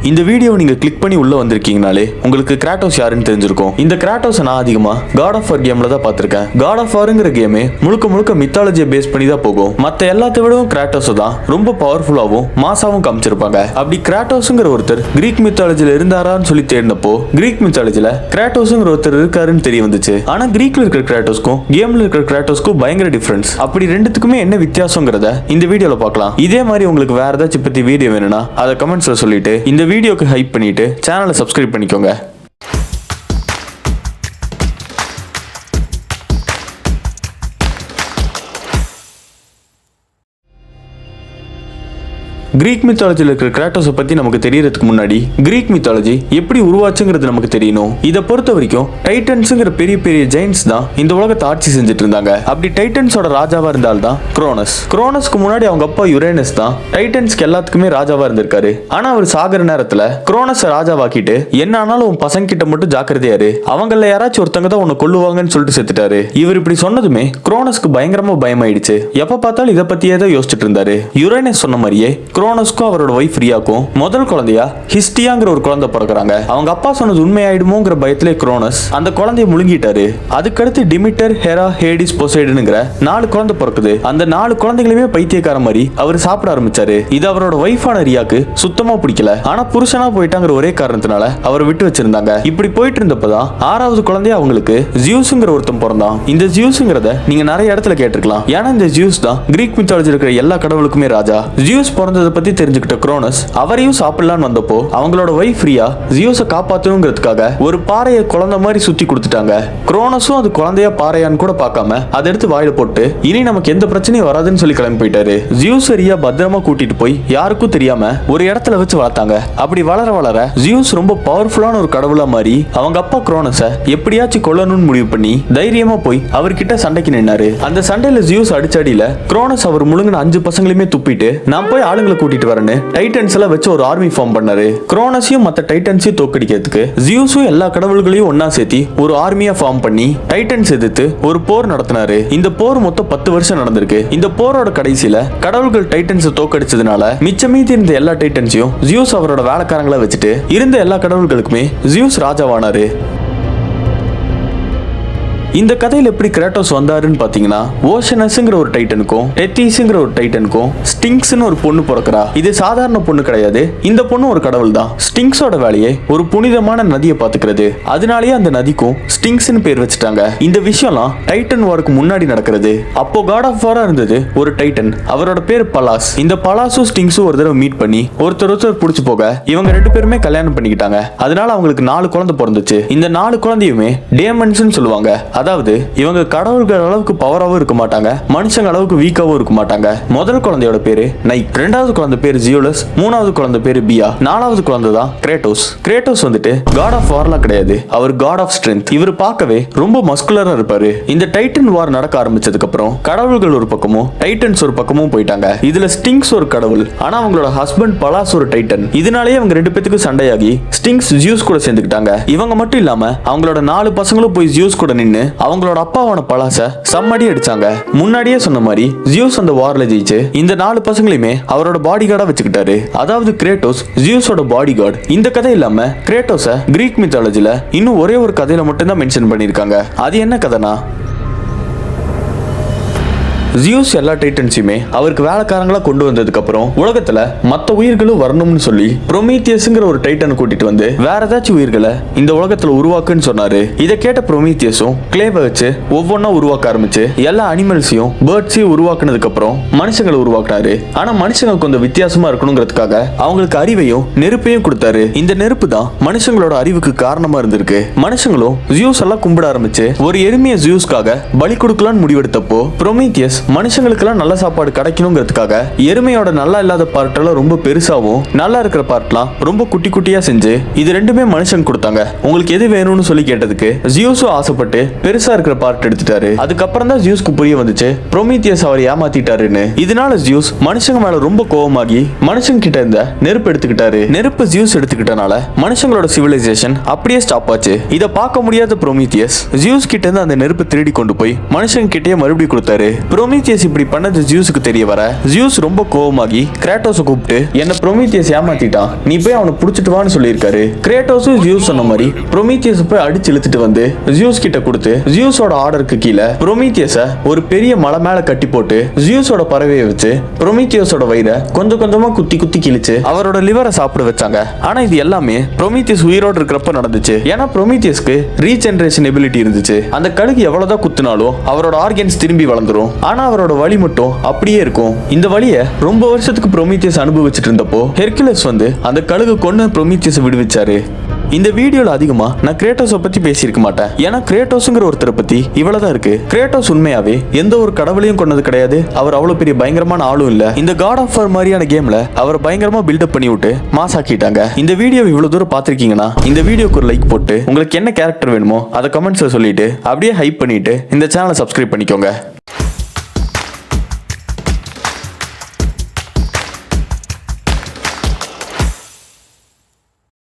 இந்த வீடியோ நீங்க கிளிக் பண்ணி உள்ள வந்திருக்கீங்கனாலே உங்களுக்கு கிராட்டோஸ் யாருன்னு தெரிஞ்சிருக்கும். இந்த கிராட்டோஸை நான் அதிகமா காட் ஆஃப் வார் கேம்ல தான் பார்த்திருக்கேன். காட் ஆஃப் வார்ங்கிற கேமே முழுக்க மித்தாலஜியை பேஸ் பண்ணி தான் போகும். மத்த எல்லாத்தை விடவும் கிராட்டோஸ் தான் ரொம்ப பவர்ஃபுல்லாவும் மாசாவும் காமிச்சிருப்பாங்க. அப்படி கிராட்டோஸ்ங்கிற ஒருத்தர் கிரீக் மித்தாலஜில இருந்தாரான்னு சொல்லி தேடினப்போ கிரீக் மித்தாலஜில கிராட்டோஸ்ங்கிற ஒருத்தர் இருக்காருன்னு தெரிய வந்துச்சு. ஆனா கிரீக்ல இருக்கிற கிராட்டோஸ்க்கும் கேம்ல இருக்கிற கிராட்டோஸ்க்கும் பயங்கர டிஃபரன்ஸ். அப்படி ரெண்டுத்துக்குமே என்ன வித்தியாசங்கிறத இந்த வீடியோல பார்க்கலாம். இதே மாதிரி உங்களுக்கு வேற ஏதாச்சும் பத்தி வீடியோ வேணும்னா அதை கமெண்ட்ஸ்ல சொல்லிட்டு இந்த வீடியோக்கு ஹைப் பண்ணிட்டு சேனலை சப்ஸ்கிரைப் பண்ணிக்கோங்க. கிரீக் மித்தாலஜியில் இருக்கிற கிராட்டோஸை பத்தி நமக்கு தெரியறதுக்கு முன்னாடி கிரீக் மித்தாலஜி எப்படி உருவாச்சுங்கிறது நமக்கு தெரியணும். இதை பொறுத்த வரைக்கும் டைட்டன்ஸ்ங்கிற பெரிய ஜெயின்ஸ் தான் இந்த உலகத்தை ஆட்சி செஞ்சுட்டு இருந்தாங்க. அப்படி டைட்டன்ஸோட ராஜாவா இருந்தால்தான் குரோனஸ். குரோனஸ்க்கு முன்னாடி அவங்க அப்பா யுரேனஸ் தான் டைட்டன்ஸ்க்கு எல்லாத்துக்குமே ராஜாவா இருந்திருக்காரு. ஆனா அவர் சாகர நேரத்துல குரோனஸை ராஜாவாக்கிட்டு என்ன ஆனாலும் உன் பசங்க கிட்ட மட்டும் ஜாக்கிரதையாரு, அவங்கள யாராச்சும் ஒருத்தங்க தான் உன்னை கொல்லுவாங்கன்னு சொல்லிட்டு செத்துட்டாரு. இவர் இப்படி சொன்னதுமே குரோனஸ்க்கு பயங்கரமா பயமாயிடுச்சு. எப்ப பார்த்தாலும் இதை பத்தியே தான் யோசிச்சுட்டு இருந்தாரு. யுரேனஸ் சொன்ன மாதிரியே குரோனஸ்க்கும் அவரோட வைஃப் ரியாக்கும் முதல் குழந்தையா ஹிஸ்டியாங்கிற ஒரு குழந்தை பிறகுறாங்க. அவங்க அப்பா சொன்னது உண்மையாயிடுமோங்கிற பயத்திலே குரோனஸ் அந்த குழந்தைய முழுங்கிட்டாரு. அதுக்கடுத்து டிமிட்டர், ஹெரா, ஹேடிஸ், பொசைடனுங்கிற 4 குழந்தை பிறக்குது. அந்த 4 குழந்தைகளுமே பைத்தியக்கார மாதிரி அவர் சாப்பிட ஆரம்பிச்சாரு. இது அவரோட வைஃபான ரியாக்கு சுத்தமா பிடிக்கல. ஆனா புருஷனா போயிட்டாங்கிற ஒரே காரணத்தினால அவரை விட்டு வச்சிருந்தாங்க. இப்படி போயிட்டு இருந்தப்பதான் 6வது குழந்தைய அவங்களுக்கு ஜியூஸ்ங்கிற ஒருத்தன் பிறந்தான். இந்த ஜியூஸ்ங்கிறத நீங்க நிறைய இடத்துல கேட்டிருக்கலாம். ஏன்னா இந்த ஜியூஸ் தான் கிரீக் மித்தாலஜி இருக்கிற எல்லா கடவுளுக்குமே ராஜா. ஜியூஸ் பிறந்ததை பத்தி தெரிஞ்சுக்கிட்ட குரோனஸ் அவரையும் சாப்பிடலான்னு வந்தப்போ அவங்களோட வைஃப் ரியா ஜியூஸை காப்பாத்தணுங்கிறதுக்காக ஒரு பாறையை குழந்தை மாதிரி சுத்தி கொடுத்துட்டாங்க. குரோனஸும் அது குழந்தையா பாறையான்னு கூட பார்க்காம அதை எடுத்து வாயில போட்டு இனி நமக்கு எந்த பிரச்சனையும் வராதுன்னு சொல்லி கிளம்பி போயிட்டாரு. ஜியூஸ் ரியா பத்திரமா கூட்டிட்டு போய் யாருக்கும் தெரியாம ஒரு இடத்துல வச்சு வளர்த்தாங்க. அப்படி வளர ஜியூஸ் ரொம்ப பவர்ஃபுல்லான ஒரு கடவுளா மாறி அவங்க அப்பா குரோனஸை எப்படியாச்சும் கொல்லணும்னு முடிவு பண்ணி தைரியமா போய் அவர்கிட்ட சண்டைக்கு நின்னாரு. அந்த சண்டையில ஜியூஸ் அடிச்சடியில குரோனஸ் அவர் முழுங்கின 5 பசங்களையுமே துப்பிட்டு நான் போய் ஆளுங்களை கூட்டிட்டு வரேன்னு டைட்டன்ஸ் எல்லாம் வச்சு ஒரு ஆர்மி ஃபார்ம் பண்ணாரு. குரோனஸையும் மத்த டைட்டன்ஸையும் தோக்கடிக்கிறதுக்கு ஜியூஸும் எல்லா கடவுள்களையும் ஒன்னா சேர்த்தி ஒரு ஆர்மியா ஃபார்ம் பண்ணி டைட்டன்ஸ் எதிர்த்து ஒரு போர் நடத்தினாரு. இந்த போர் மொத்தம் 10 வருஷம் நடந்திருக்கு. இந்த போரோட கடைசியில கடவுள்கள் டைட்டன்ஸ் தோக்கடிச்சதுனால மிச்சம் மீதி இருந்த எல்லா டைட்டன்ஸையும் ஜியூஸ் அவரோட வேலைக்காரங்களா வச்சுட்டு இருந்த எல்லா கடவுள்களுக்குமே ஜியூஸ் ராஜாவானாரு. இந்த கதையில எப்படி கிராட்டோஸ் வந்தாருன்னு பாத்தீங்கன்னா ஓஷனஸ்ங்கிற ஒரு டைட்டனுக்கும் டெத்தீஸ்ங்கிற ஒரு டைட்டனுக்கும் ஸ்டிங்க்ஸ்னு ஒரு பொண்ணு பிறக்கிறா. இது சாதாரண பொண்ணு கிடையாது. இந்த பொண்ணு ஒரு கடவுள் தான். ஸ்டிங்க்ஸோட வேலையை ஒரு புனிதமான நதியை பாத்துக்கிறது. அதனாலேயே அந்த நதிக்கும் ஸ்டிங்க்ஸ்னு பேர் வச்சுட்டாங்க. இந்த விஷயம்லாம் டைட்டன் வாருக்கு முன்னாடி நடக்கிறது. அப்போ காட் ஆஃப் வாரா இருந்தது ஒரு டைட்டன். அவரோட பேர் பலாஸ். இந்த பலாஸும் ஸ்டிங்க்ஸும் ஒரு தடவை மீட் பண்ணி ஒருத்தர் புடிச்சு போக இவங்க 2 பேருமே கல்யாணம் பண்ணிக்கிட்டாங்க. அதனால அவங்களுக்கு 4 குழந்தை பிறந்துச்சு. இந்த 4 குழந்தையுமே டேமன்ஸ்னு சொல்லுவாங்க. அதாவது இவங்க கடவுள்கள் அளவுக்கு பவராவும் இருக்க மாட்டாங்க, மனுஷங்க அளவுக்கு வீக்காவும் இருக்க மாட்டாங்க. முதல் குழந்தையோட பேரு நைக், 2வது குழந்தை பேரு ஜியோலஸ், 3வது குழந்தை பேரு பியா, 4வது குழந்தை தான் கிரேட்டோஸ். கிரேட்டோஸ் வந்துட்டு காட் ஆஃப் வார்லாம் கிடையாது, அவர் காட் ஆஃப் ஸ்ட்ரென்த். இவர் பார்க்கவே ரொம்ப மஸ்குலரா இருப்பாரு. இந்த டைட்டன் வார் நடக்க ஆரம்பிச்சதுக்கு அப்புறம் கடவுள்கள் ஒரு பக்கமும் டைட்டன்ஸ் ஒரு பக்கமும் போயிட்டாங்க. இதுல ஸ்டிங்க்ஸ் ஒரு கடவுள், ஆனா அவங்களோட ஹஸ்பண்ட் பலாஸ் ஒரு டைட்டன். இதனாலேயே அவங்க 2 பேத்துக்கும் சண்டையாகி ஸ்டிங்க்ஸ் ஜியூஸ் கூட சேர்ந்துக்கிட்டாங்க. இவங்க மட்டும் இல்லாம அவங்களோட 4 பசங்களும் போய் ஜியூஸ் கூட நின்னு அவங்களோட அப்பாவான பலாச சம்மடி அடிச்சாங்க. முன்னாடியே சொன்ன மாதிரி ஜியூஸ் அந்த வார்ல ஜெயிச்சு இந்த 4 பசங்களையுமே அவரோட பாடி கார்டா வச்சுக்கிட்டாரு. அதாவது கிரேட்டோஸ் ஜியூஸோட பாடி கார்டு. இந்த கதை இல்லாம கிரேட்டோஸ கிரீக் மித்தாலஜில இன்னும் ஒரே ஒரு கதையில மட்டும் தான் மென்ஷன் பண்ணிருக்காங்க. அது என்ன கதைனா ஜியூஸ் எல்லா டைட்டன்ஸையுமே அவருக்கு வேலைக்காரங்களா கொண்டு வந்ததுக்கு அப்புறம் உலகத்துல மத்த உயிர்களும் வரணும்னு சொல்லி ப்ரோமீத்தியஸ்ங்கிற ஒரு டைட்டனை கூட்டிட்டு வந்து வேற ஏதாச்சும் உயிர்களை இந்த உலகத்துல உருவாக்குன்னு சொன்னாரு. இதை கேட்ட ப்ரோமீத்தியஸும் கிளேவை வச்சு ஒவ்வொன்னா உருவாக்க ஆரம்பிச்சு எல்லா அனிமல்ஸையும் பேர்ட்ஸையும் உருவாக்குனதுக்கு அப்புறம் மனுஷங்களை உருவாக்குனாரு. ஆனா மனுஷங்க கொஞ்சம் வித்தியாசமா இருக்கணுங்கிறதுக்காக அவங்களுக்கு அறிவையும் நெருப்பையும் கொடுத்தாரு. இந்த நெருப்பு தான் மனுஷங்களோட அறிவுக்கு காரணமா இருந்திருக்கு. மனுஷங்களும் ஜியூஸ் எல்லாம் கும்பிட ஆரம்பிச்சு ஒரு எருமைய ஜியூஸ்க்காக பலி கொடுக்கலான்னு முடிவெடுத்தப்போ ப்ரோமீத்தியஸ் மனுஷங்களுக்கெல்லாம் நல்ல சாப்பாடு கிடைக்கணுங்கிறதுக்காக எருமையோட நல்லா இல்லாத பார்ட்டெல்லாம் ரொம்ப பெருசாவும் நல்லா இருக்கிற பார்ட்லாம் ரொம்ப குட்டி குட்டியா செஞ்சு இது 2மே மனுஷங்க கொடுத்தாங்க. உங்களுக்கு எது வேணும்னு சொல்லி கேட்டதுக்கு ஜியூஸும் ஆசைப்பட்டு பெருசா இருக்கிற பார்ட் எடுத்துட்டாரு. அதுக்கப்புறம் தான் ஜியூஸ்க்கு புரிய வந்துச்சு ப்ரோமீத்தியஸ் அவர் ஏமாத்திட்டாருன்னு. இதனால ஜியூஸ் மனுஷங்க மேல ரொம்ப கோவமாகி மனுஷங்க கிட்ட இருந்த நெருப்பு எடுத்துக்கிட்டாரு. நெருப்பு ஜியூஸ் எடுத்துக்கிட்டனால மனுஷங்களோட சிவிலைசேஷன் அப்படியே ஸ்டாப் ஆச்சு. இதை பார்க்க முடியாத ப்ரோமீத்தியஸ் ஜியூஸ் கிட்ட இருந்து அந்த நெருப்பு திருடி கொண்டு போய் மனுஷங்க கிட்டே மறுபடியும் கொடுத்தாரு. ப்ரோமீத்தியஸ் இப்படி பண்ணது ஜியூஸுக்கு தெரிய வர ஜியூஸ் ரொம்ப கோவமாகி கிரேட்டோஸை கூப்பிட்டு என்ன ப்ரோமீத்தியஸ் ஏமாத்திட்டான், நீ போய் அவனை புடிச்சிட்டு வான்னு சொல்லியிருக்காரு. கிரேட்டோஸும் ஜியூஸ் சொன்ன மாதிரி ப்ரோமீத்தியஸ் போய் அடிச்சு இழுத்துட்டு வந்து ஜியூஸ் கிட்ட கொடுத்து ஜியூஸோட ஆர்டருக்கு கீழே ப்ரோமீத்தியஸை ஒரு பெரிய மலை மேல கட்டி போட்டு ஜியூஸோட பறவையை வச்சு ப்ரோமீத்தியஸோட வயிறை கொஞ்சம் கொஞ்சமா குத்தி குத்தி கிழிச்சு அவரோட லிவரை சாப்பிட வச்சாங்க. ஆனா இது எல்லாமே ப்ரோமீத்தியஸ் உயிரோடு இருக்கிறப்ப நடந்துச்சு. ஏன்னா ப்ரோமீத்தியஸ்க்கு ரீஜெனரேஷன் எபிலிட்டி இருந்துச்சு. அந்த கழுகு எவ்வளவுதான் குத்துனாலும் அவரோட ஆர்கன்ஸ் திரும்பி வளர்ந்துரும். ஆனா அவரோட வலி மட்டும் அப்படியே இருக்கும். இந்த வலியை ரொம்ப வருஷத்துக்கு ப்ரோமீத்தியஸ் அனுபவிச்சுட்டு இருந்தப்போ ஹெர்குலஸ் வந்து அந்த கழுகு கொண்டு ப்ரோமீத்தியஸை விடுவிச்சாரு. இந்த வீடியோல அதிகமா நான் கிரேட்டோஸை பத்தி பேசியிருக்க மாட்டேன். ஏன்னா கிரேட்டோஸ்ங்கிற ஒருத்தரை பத்தி இவ்வளவுதான் இருக்கு. கிரேட்டோஸ் உண்மையாவே எந்த ஒரு கடவுளையும் கொண்டது கிடையாது. அவர் அவ்வளவு பெரிய பயங்கரமான ஆளும் இல்ல. இந்த காட் ஆஃப் வார் மாதிரியான கேம்ல அவர் பயங்கரமா பில்டப் பண்ணி விட்டு மாஸ் ஆக்கிட்டாங்க. இந்த வீடியோ இவ்வளவு தூரம் பாத்திருக்கீங்கன்னா இந்த வீடியோக்கு ஒரு லைக் போட்டு உங்களுக்கு என்ன கேரக்டர் வேணுமோ அதை கமெண்ட்ஸ்ல சொல்லிட்டு அப்படியே ஹைப் பண்ணிட்டு இந்த சேனலை சப்ஸ்கிரைப் பண்ணிக்கோங்க.